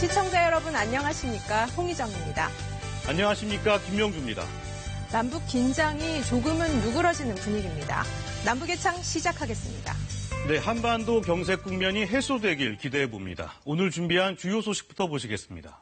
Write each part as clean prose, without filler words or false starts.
시청자 여러분 안녕하십니까? 홍희정입니다. 안녕하십니까? 김명주입니다. 남북 긴장이 조금은 누그러지는 분위기입니다. 남북의 창 시작하겠습니다. 네, 한반도 경색 국면이 해소되길 기대해 봅니다. 오늘 준비한 주요 소식부터 보시겠습니다.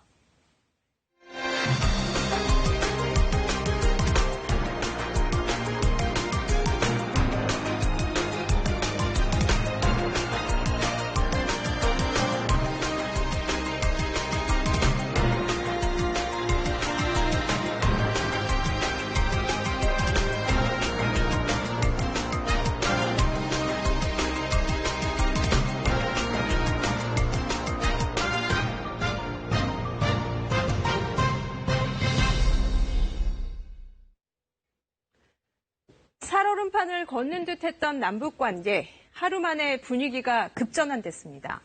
살얼음판을 걷는 듯했던 남북관계, 하루 만에 분위기가 급전환됐습니다.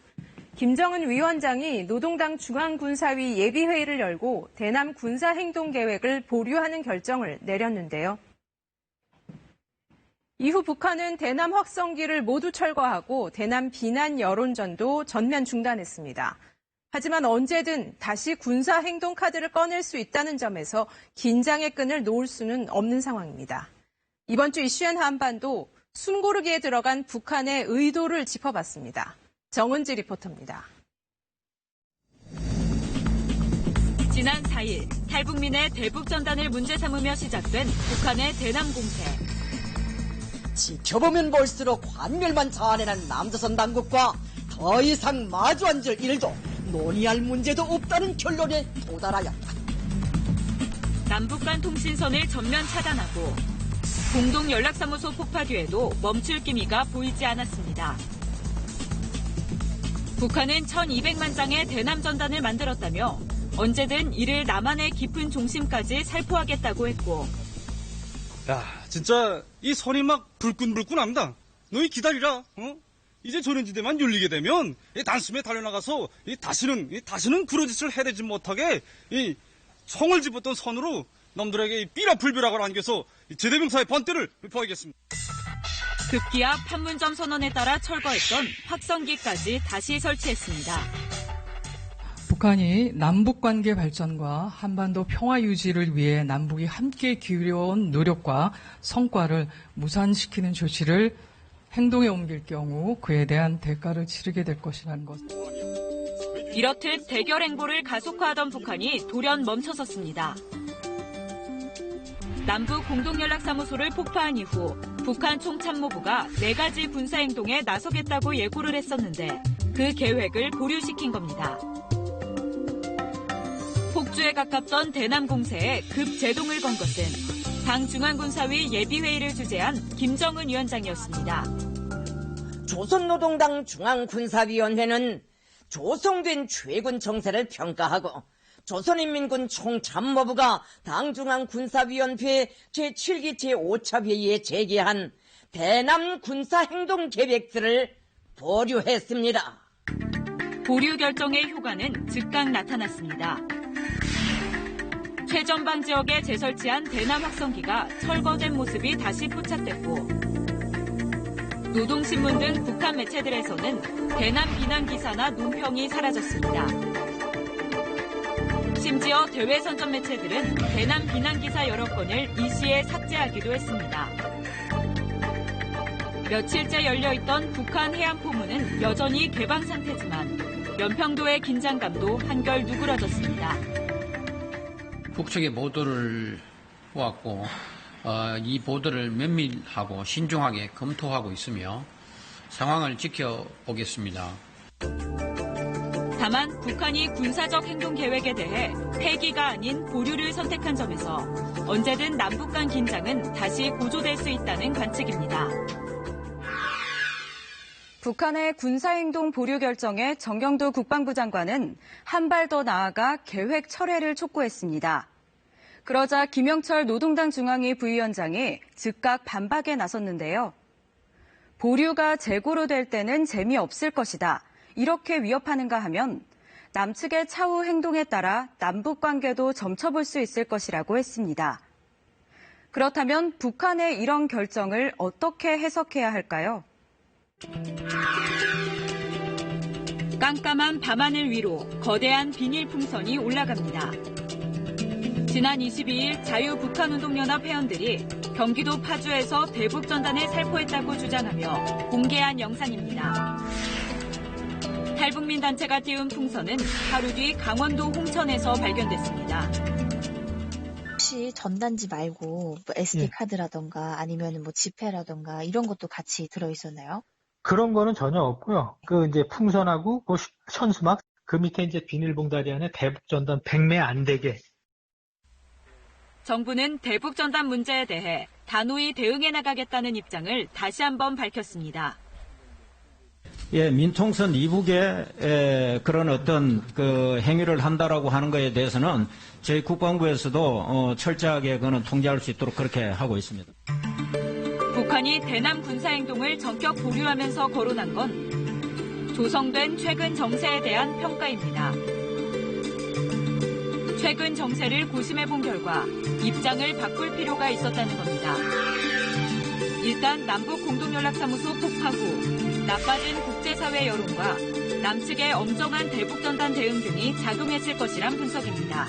김정은 위원장이 노동당 중앙군사위 예비회의를 열고 대남 군사행동계획을 보류하는 결정을 내렸는데요. 이후 북한은 대남 확성기를 모두 철거하고 대남 비난 여론전도 전면 중단했습니다. 하지만 언제든 다시 군사행동 카드를 꺼낼 수 있다는 점에서 긴장의 끈을 놓을 수는 없는 상황입니다. 이번 주 이슈엔 한반도 숨고르기에 들어간 북한의 의도를 짚어봤습니다. 정은지 리포터입니다. 지난 4일 탈북민의 대북전단을 문제 삼으며 시작된 북한의 대남 공세. 지켜보면 볼수록 관멸만 자아내는 남조선 당국과 더 이상 마주 앉을 일도 논의할 문제도 없다는 결론에 도달하였다. 남북 간 통신선을 전면 차단하고 공동연락사무소 폭파 뒤에도 멈출 기미가 보이지 않았습니다. 북한은 1,200만 장의 대남 전단을 만들었다며 언제든 이를 남한의 깊은 중심까지 살포하겠다고 했고. 야, 진짜 이 선이 막 불끈불끈합니다. 너희 기다리라. 이제 조련지대만 열리게 되면 이 단숨에 달려나가서 다시는 그런 짓을 해내지 못하게 이 총을 집었던 선으로 놈들에게 삐라불비라고 안겨서 제대병사의 번때를 보이겠습니다. 급기야 판문점 선언에 따라 철거했던 확성기까지 다시 설치했습니다. 북한이 남북관계 발전과 한반도 평화 유지를 위해 남북이 함께 기울여온 노력과 성과를 무산시키는 조치를 행동에 옮길 경우 그에 대한 대가를 치르게 될 것이라는 것. 이렇듯 대결 행보를 가속화하던 북한이 돌연 멈춰섰습니다. 남북 공동연락사무소를 폭파한 이후 북한 총참모부가 4가지 군사행동에 나서겠다고 예고를 했었는데 그 계획을 보류시킨 겁니다. 폭주에 가깝던 대남 공세에 급제동을 건 것은 당 중앙군사위 예비회의를 주재한 김정은 위원장이었습니다. 조선노동당 중앙군사위원회는 조성된 최군 정세를 평가하고 조선인민군 총참모부가 당중앙군사위원회 제7기 제5차 회의에 제기한 대남 군사행동계획들을 보류했습니다. 보류 결정의 효과는 즉각 나타났습니다. 최전방 지역에 재설치한 대남 확성기가 철거된 모습이 다시 포착됐고 노동신문 등 북한 매체들에서는 대남 비난 기사나 논평이 사라졌습니다. 심지어 대외선전 매체들은 대남 비난 기사 여러 건을 이 시에 삭제하기도 했습니다. 며칠째 열려있던 북한 해안포문은 여전히 개방 상태지만 연평도의 긴장감도 한결 누그러졌습니다. 북측의 보도를 보았고 이 보도를 면밀하고 신중하게 검토하고 있으며 상황을 지켜보겠습니다. 다만 북한이 군사적 행동 계획에 대해 폐기가 아닌 보류를 선택한 점에서 언제든 남북 간 긴장은 다시 고조될 수 있다는 관측입니다. 북한의 군사행동 보류 결정에 정경도 국방부 장관은 한 발 더 나아가 계획 철회를 촉구했습니다. 그러자 김영철 노동당 중앙위 부위원장이 즉각 반박에 나섰는데요. 보류가 재고로 될 때는 재미없을 것이다. 이렇게 위협하는가 하면 남측의 차후 행동에 따라 남북 관계도 점쳐볼 수 있을 것이라고 했습니다. 그렇다면 북한의 이런 결정을 어떻게 해석해야 할까요? 깜깜한 밤하늘 위로 거대한 비닐 풍선이 올라갑니다. 지난 22일 자유북한운동연합 회원들이 경기도 파주에서 대북전단을 살포했다고 주장하며 공개한 영상입니다. 탈북민 단체가 띄운 풍선은 하루 뒤 강원도 홍천에서 발견됐습니다. 혹시 전단지 말고 뭐 SD카드라던가 아니면 뭐 지폐라던가 이런 것도 같이 들어있었나요? 그런 거는 전혀 없고요. 이제 풍선하고 그 현수막, 그 밑에 이제 비닐봉다리 안에 대북전단 100매 안 되게. 정부는 대북전단 문제에 대해 단호히 대응해 나가겠다는 입장을 다시 한번 밝혔습니다. 예, 민통선 이북에 그런 어떤 그 행위를 한다라고 하는 것에 대해서는 저희 국방부에서도 철저하게 그는 통제할 수 있도록 그렇게 하고 있습니다. 북한이 대남 군사행동을 전격 보류하면서 거론한 건 조성된 최근 정세에 대한 평가입니다. 최근 정세를 고심해본 결과 입장을 바꿀 필요가 있었다는 겁니다. 일단 남북 공동연락사무소 폭파 후 나빠진 국제사회 여론과 남측의 엄정한 대북전단 대응 등이 작용했을 것이란 분석입니다.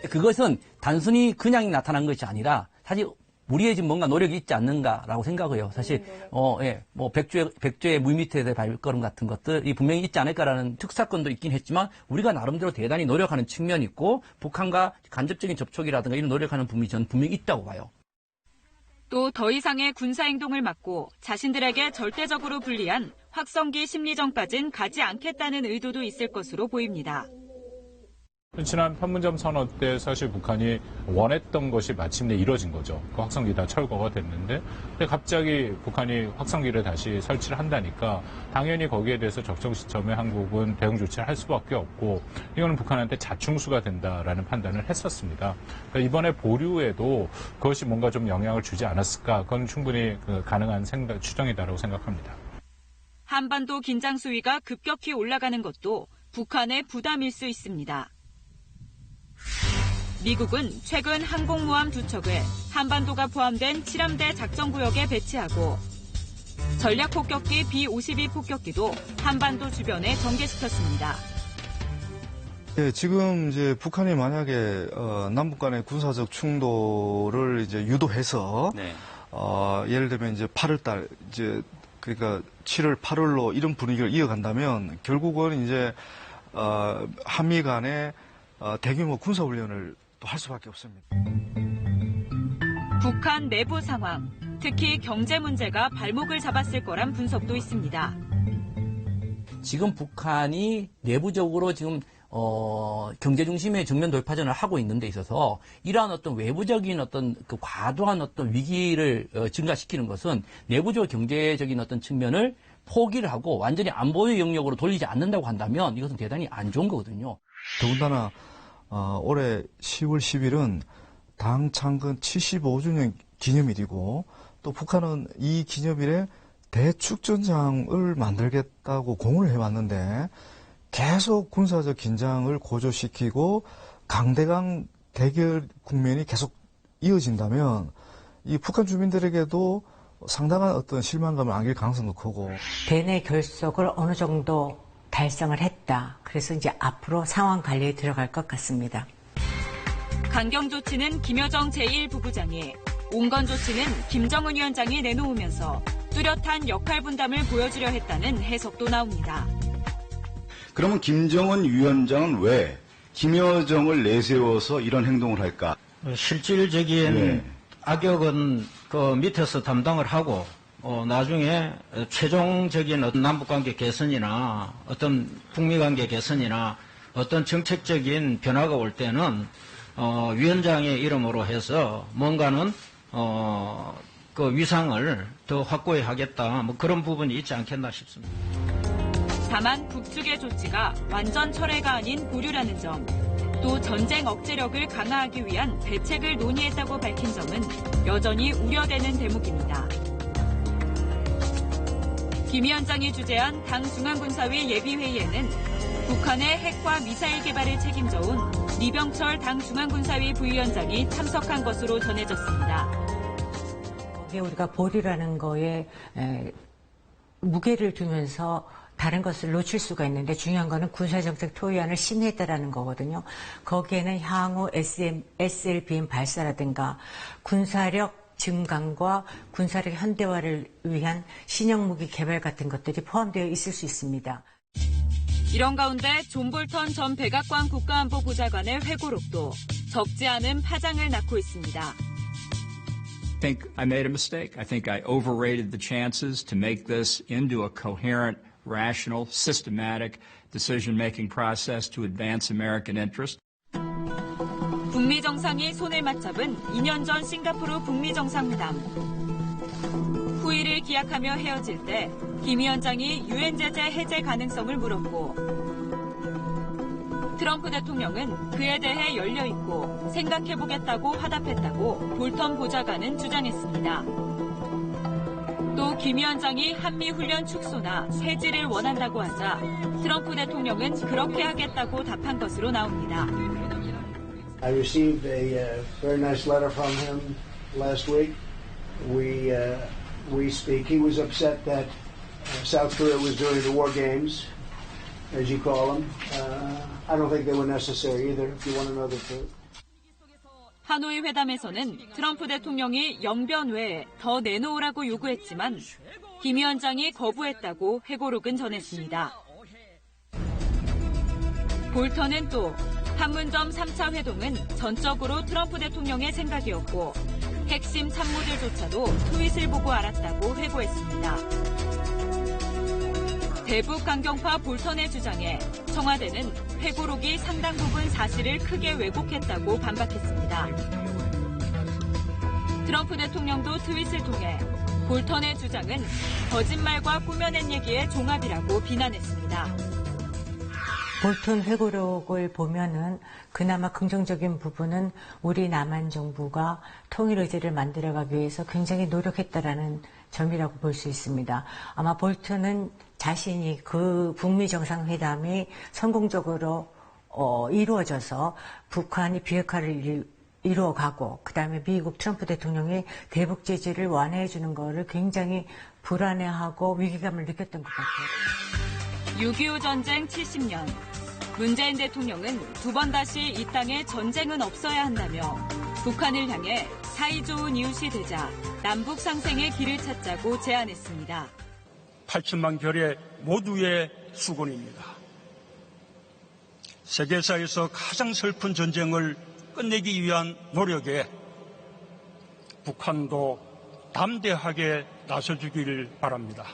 그것은 단순히 그냥 나타난 것이 아니라 사실 우리의 지금 뭔가 노력이 있지 않는가라고 생각해요. 사실 뭐 백조의 물 밑에서의 발걸음 같은 것들이 분명히 있지 않을까라는 특사건도 있긴 했지만 우리가 나름대로 대단히 노력하는 측면이 있고 북한과 간접적인 접촉이라든가 이런 노력하는 부분이 저는 분명히 있다고 봐요. 또 더 이상의 군사행동을 막고 자신들에게 절대적으로 불리한 확성기 심리전까지는 가지 않겠다는 의도도 있을 것으로 보입니다. 지난 판문점 선언 때 사실 북한이 원했던 것이 마침내 이뤄진 거죠. 그 확성기 다 철거가 됐는데 근데 갑자기 북한이 확성기를 다시 설치를 한다니까 당연히 거기에 대해서 적정 시점에 한국은 대응 조치를 할 수밖에 없고 이거는 북한한테 자충수가 된다라는 판단을 했었습니다. 그러니까 이번에 보류에도 그것이 뭔가 좀 영향을 주지 않았을까? 그건 충분히 가능한 추정이다라고 생각합니다. 한반도 긴장 수위가 급격히 올라가는 것도 북한의 부담일 수 있습니다. 미국은 최근 항공모함 2척을 한반도가 포함된 7함대 작전구역에 배치하고 전략폭격기 B-52 폭격기도 한반도 주변에 전개시켰습니다. 예, 지금 이제 북한이 만약에 남북 간의 군사적 충돌을 이제 유도해서 예를 들면 이제 8월달 이제 그러니까 7월, 8월로 이런 분위기를 이어간다면 결국은 이제 한미 간에 대규모 군사훈련을 또 할 수밖에 없습니다. 북한 내부 상황, 특히 경제 문제가 발목을 잡았을 거란 분석도 있습니다. 지금 북한이 내부적으로 지금 경제 중심의 정면 돌파전을 하고 있는 데 있어서 이러한 어떤 외부적인 어떤 그 과도한 어떤 위기를 증가시키는 것은 내부적 경제적인 어떤 측면을 포기를 하고 완전히 안보의 영역으로 돌리지 않는다고 한다면 이것은 대단히 안 좋은 거거든요. 더군다나 올해 10월 10일은 당 창건 75주년 기념일이고 또 북한은 이 기념일에 대축전장을 만들겠다고 공언을 해왔는데 계속 군사적 긴장을 고조시키고 강대강 대결 국면이 계속 이어진다면 이 북한 주민들에게도 상당한 어떤 실망감을 안길 가능성도 크고 대내 결속을 어느 정도 달성을 했다. 그래서 이제 앞으로 상황 관리에 들어갈 것 같습니다. 강경 조치는 김여정 제1부부장이, 온건 조치는 김정은 위원장이 내놓으면서 뚜렷한 역할 분담을 보여주려 했다는 해석도 나옵니다. 그러면 김정은 위원장은 왜 김여정을 내세워서 이런 행동을 할까? 실질적인 악역은 그 밑에서 담당을 하고 나중에 최종적인 어떤 남북관계 개선이나 어떤 북미관계 개선이나 어떤 정책적인 변화가 올 때는 위원장의 이름으로 해서 뭔가는 그 위상을 더 확고히 하겠다 뭐 그런 부분이 있지 않겠나 싶습니다. 다만 북측의 조치가 완전 철회가 아닌 보류라는 점, 또 전쟁 억제력을 강화하기 위한 대책을 논의했다고 밝힌 점은 여전히 우려되는 대목입니다. 김 위원장이 주재한 당 중앙군사위 예비회의에는 북한의 핵과 미사일 개발을 책임져온 리병철 당 중앙군사위 부위원장이 참석한 것으로 전해졌습니다. 우리가 보류라는 거에 무게를 두면서 다른 것을 놓칠 수가 있는데 중요한 거는 군사정책 토의안을 심의했다라는 거거든요. 거기에는 향후 SLBM 발사라든가 군사력 증강과 군사력 현대화를 위한 신형 무기 개발 같은 것들이 포함되어 있을 수 있습니다. 이런 가운데 존 볼턴 전 백악관 국가안보보좌관의 회고록도 적지 않은 파장을 낳고 있습니다. I think I made a mistake. I think I overrated the chances to make this into a coherent, rational, systematic decision-making process to advance American interest. 북미 정상이 손을 맞잡은 2년 전 싱가포르 북미 정상회담. 후일을 기약하며 헤어질 때 김 위원장이 유엔 제재 해제 가능성을 물었고 트럼프 대통령은 그에 대해 열려있고 생각해보겠다고 화답했다고 볼턴 보좌관은 주장했습니다. 또 김 위원장이 한미훈련 축소나 해지를 원한다고 하자 트럼프 대통령은 그렇게 하겠다고 답한 것으로 나옵니다. I received a very nice letter from him last week. We speak. He was upset that South Korea was doing the war games, as you call them. I don't think they were necessary either, if you want to know the truth. 하노이 회담에서는 트럼프 대통령이 영변 외에 더 내놓으라고 요구했지만 김 위원장이 거부했다고 회고록은 전했습니다. 볼턴은 또 판문점 3차 회동은 전적으로 트럼프 대통령의 생각이었고 핵심 참모들조차도 트윗을 보고 알았다고 회고했습니다. 대북 강경파 볼턴의 주장에 청와대는 회고록이 상당 부분 사실을 크게 왜곡했다고 반박했습니다. 트럼프 대통령도 트윗을 통해 볼턴의 주장은 거짓말과 꾸며낸 얘기의 종합이라고 비난했습니다. 볼턴 회고록을 보면은 그나마 긍정적인 부분은 우리 남한 정부가 통일 의제를 만들어가기 위해서 굉장히 노력했다라는 점이라고 볼 수 있습니다. 아마 볼턴은 자신이 그 북미 정상회담이 성공적으로 이루어져서 북한이 비핵화를 이루어가고 그다음에 미국 트럼프 대통령이 대북 제재를 완화해 주는 거를 굉장히 불안해하고 위기감을 느꼈던 것 같아요. 6.25 전쟁 70년. 문재인 대통령은 두 번 다시 이 땅에 전쟁은 없어야 한다며 북한을 향해 사이좋은 이웃이 되자 남북 상생의 길을 찾자고 제안했습니다. 8천만 결의 모두의 수건입니다. 세계사에서 가장 슬픈 전쟁을 끝내기 위한 노력에 북한도 담대하게 나서주길 바랍니다.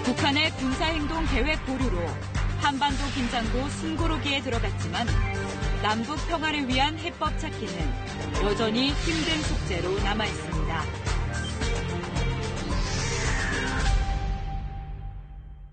북한의 군사행동 계획 보류로 한반도 긴장도 숨고르기에 들어갔지만 남북 평화를 위한 해법 찾기는 여전히 힘든 숙제로 남아있습니다.